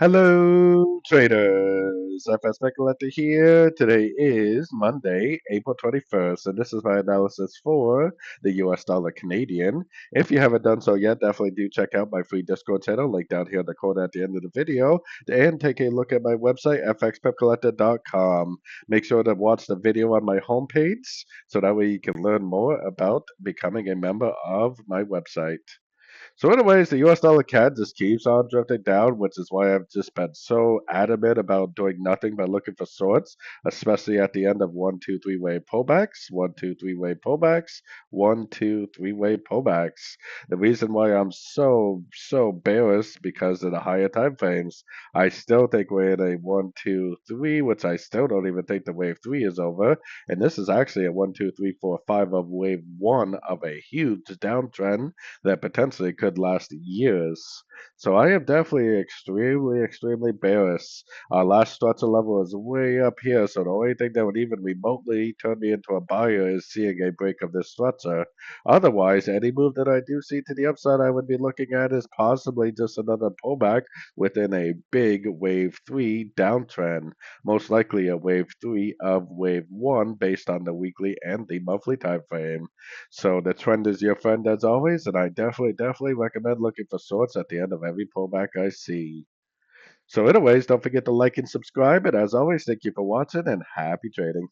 Hello, traders. FX Pip Collector here. Today is Monday, April 21st, and this is my analysis for the US dollar Canadian. If you haven't done so yet, definitely do check out my free Discord channel, link down here in the corner at the end of the video, and take a look at my website, fxpipcollector.com. Make sure to watch the video on my homepage so that way you can learn more about becoming a member of my website. So, anyways, the US dollar CAD just keeps on drifting down, which is why I've just been so adamant about doing nothing but looking for shorts, especially at the end of 1, 2, 3 way pullbacks, 1, 2, 3 way pullbacks, 1, 2, 3 way pullbacks. The reason why I'm so bearish because of the higher time frames. I still think we're in a 1, 2, 3, which I still don't even think the wave 3 is over. And this is actually a 1, 2, 3, 4, 5 of wave 1 of a huge downtrend that potentially could last years. So I am definitely extremely bearish. Our last structure level is way up here, so the only thing that would even remotely turn me into a buyer is seeing a break of this structure. Otherwise, any move that I do see to the upside, I would be looking at is possibly just another pullback within a big wave 3 downtrend. Most likely a wave 3 of wave 1 based on the weekly and the monthly time frame. So the trend is your friend as always, and I definitely recommend looking for shorts at the end of every pullback I see. So anyways, don't forget to like and subscribe, and as always, thank you for watching and happy trading.